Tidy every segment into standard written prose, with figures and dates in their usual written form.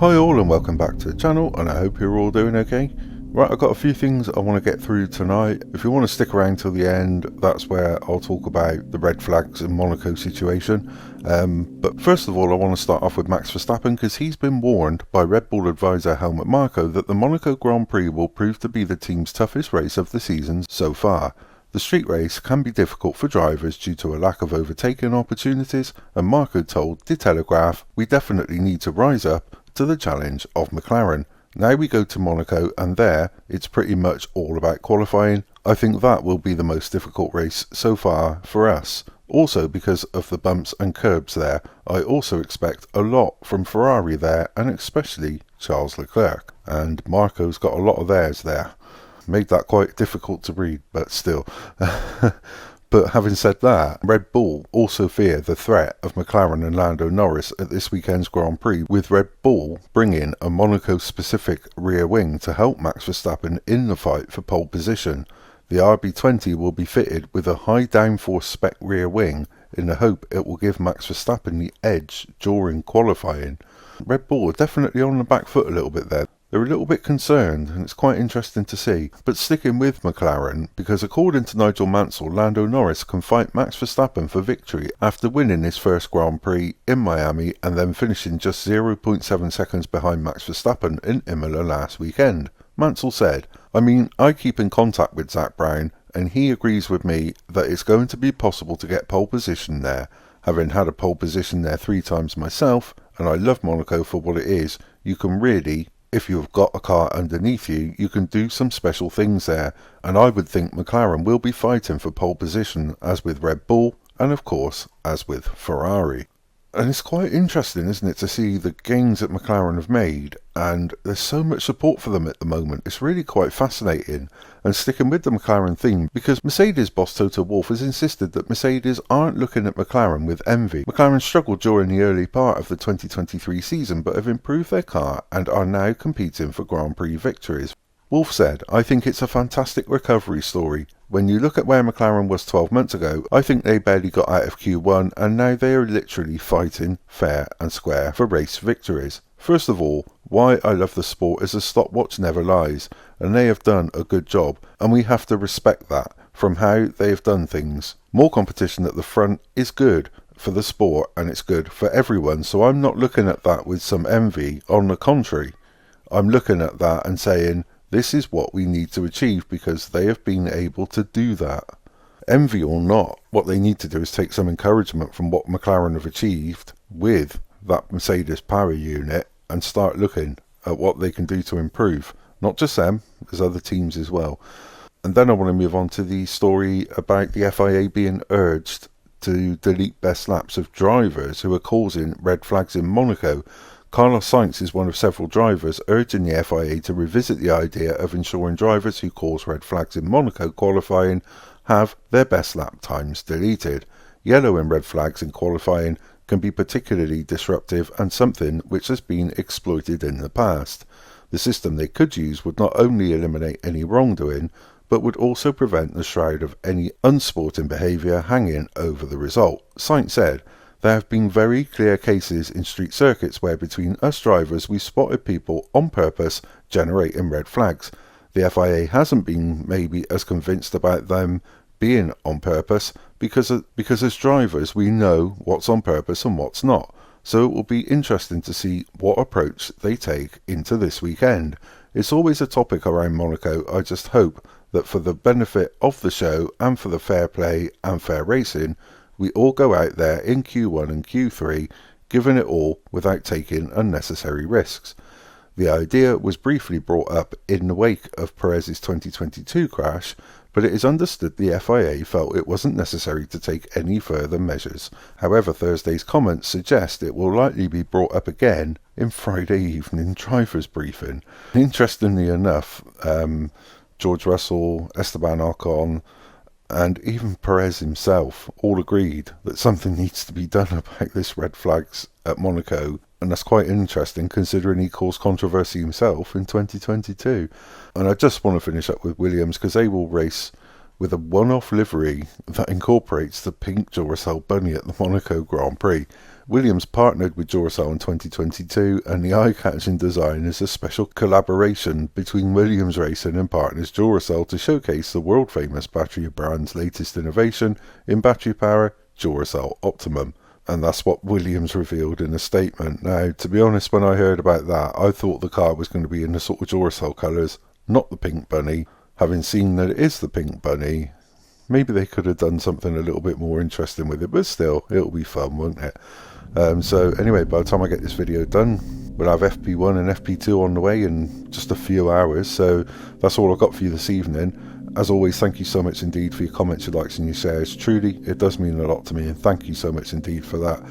Hi all and welcome back to the channel, and I hope you're all doing okay. Right, I've got a few things I want to get through tonight. If you want to stick around till the end, that's where I'll talk about the red flags in Monaco situation. But first of all, I want to start off with Max Verstappen, because he's been warned by Red Bull advisor Helmut Marko that the Monaco Grand Prix will prove to be the team's toughest race of the season so far. The street race can be difficult for drivers due to a lack of overtaking opportunities, and Marko told The Telegraph, "We definitely need to rise up to the challenge of McLaren. Now we go to Monaco, and there it's pretty much all about qualifying. I think that will be the most difficult race so far for us. Also because of the bumps and curbs there, I also expect a lot from Ferrari there, and especially Charles Leclerc." And Marko's got a lot of theirs there. Made that quite difficult to read, but still. But having said that, Red Bull also fear the threat of McLaren and Lando Norris at this weekend's Grand Prix, with Red Bull bringing a Monaco-specific rear wing to help Max Verstappen in the fight for pole position. The RB20 will be fitted with a high downforce spec rear wing in the hope it will give Max Verstappen the edge during qualifying. Red Bull are definitely on the back foot a little bit there. They're a little bit concerned, and it's quite interesting to see. But sticking with McLaren, because according to Nigel Mansell, Lando Norris can fight Max Verstappen for victory after winning his first Grand Prix in Miami and then finishing just 0.7 seconds behind Max Verstappen in Imola last weekend. Mansell said, I keep in contact with Zak Brown, and he agrees with me that it's going to be possible to get pole position there. Having had a pole position there 3 times myself, and I love Monaco for what it is, you can really, if you've got a car underneath you, you can do some special things there, and I would think McLaren will be fighting for pole position as with Red Bull, and of course as with Ferrari. And it's quite interesting, isn't it, to see the gains that McLaren have made, and there's so much support for them at the moment. It's really quite fascinating. And sticking with the McLaren theme, because Mercedes boss Toto Wolff has insisted that Mercedes aren't looking at McLaren with envy. McLaren struggled during the early part of the 2023 season, but have improved their car and are now competing for Grand Prix victories. Wolff said, "I think it's a fantastic recovery story. When you look at where McLaren was 12 months ago, I think they barely got out of Q1, and now they are literally fighting fair and square for race victories. First of all, why I love the sport is the stopwatch never lies, and they have done a good job, and we have to respect that from how they have done things. More competition at the front is good for the sport, and it's good for everyone, so I'm not looking at that with some envy. On the contrary, I'm looking at that and saying, this is what we need to achieve because they have been able to do that. Envy or not, what they need to do is take some encouragement from what McLaren have achieved with that Mercedes power unit and start looking at what they can do to improve. Not just them, there's other teams as well." And then I want to move on to the story about the FIA being urged to delete best laps of drivers who are causing red flags in Monaco. Carlos Sainz is one of several drivers urging the FIA to revisit the idea of ensuring drivers who cause red flags in Monaco qualifying have their best lap times deleted. Yellow and red flags in qualifying can be particularly disruptive and something which has been exploited in the past. The system they could use would not only eliminate any wrongdoing, but would also prevent the shroud of any unsporting behaviour hanging over the result. Sainz said, "There have been very clear cases in street circuits where between us drivers we spotted people on purpose generating red flags. The FIA hasn't been maybe as convinced about them being on purpose because as drivers we know what's on purpose and what's not. So it will be interesting to see what approach they take into this weekend. It's always a topic around Monaco. I just hope that for the benefit of the show and for the fair play and fair racing, we all go out there in Q1 and Q3 giving it all without taking unnecessary risks." The idea was briefly brought up in the wake of Perez's 2022 crash, but it is understood the FIA felt it wasn't necessary to take any further measures. However, Thursday's comments suggest it will likely be brought up again in Friday evening drivers' briefing. Interestingly enough, George Russell, Esteban Ocon, and even Perez himself all agreed that something needs to be done about this red flags at Monaco, and that's quite interesting considering he caused controversy himself in 2022. And I just want to finish up with Williams, because they will race with a one-off livery that incorporates the pink Duracell bunny at the Monaco Grand Prix. Williams partnered with Duracell in 2022, and the eye-catching design is a special collaboration between Williams Racing and partners Duracell to showcase the world-famous battery brand's latest innovation in battery power, Duracell Optimum. And that's what Williams revealed in a statement. Now, to be honest, when I heard about that, I thought the car was going to be in the sort of Duracell colours, not the pink bunny. Having seen that it is the pink bunny, maybe they could have done something a little bit more interesting with it, but still, it'll be fun, won't it? So anyway, by the time I get this video done, we'll have FP1 and FP2 on the way in just a few hours. So that's all I've got for you this evening. As always, thank you so much indeed for your comments, your likes and your shares. Truly, it does mean a lot to me, and thank you so much indeed for that.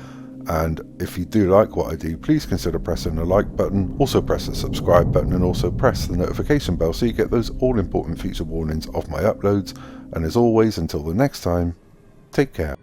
And if you do like what I do, please consider pressing the like button, also press the subscribe button, and also press the notification bell so you get those all-important future warnings of my uploads. And as always, until the next time, take care.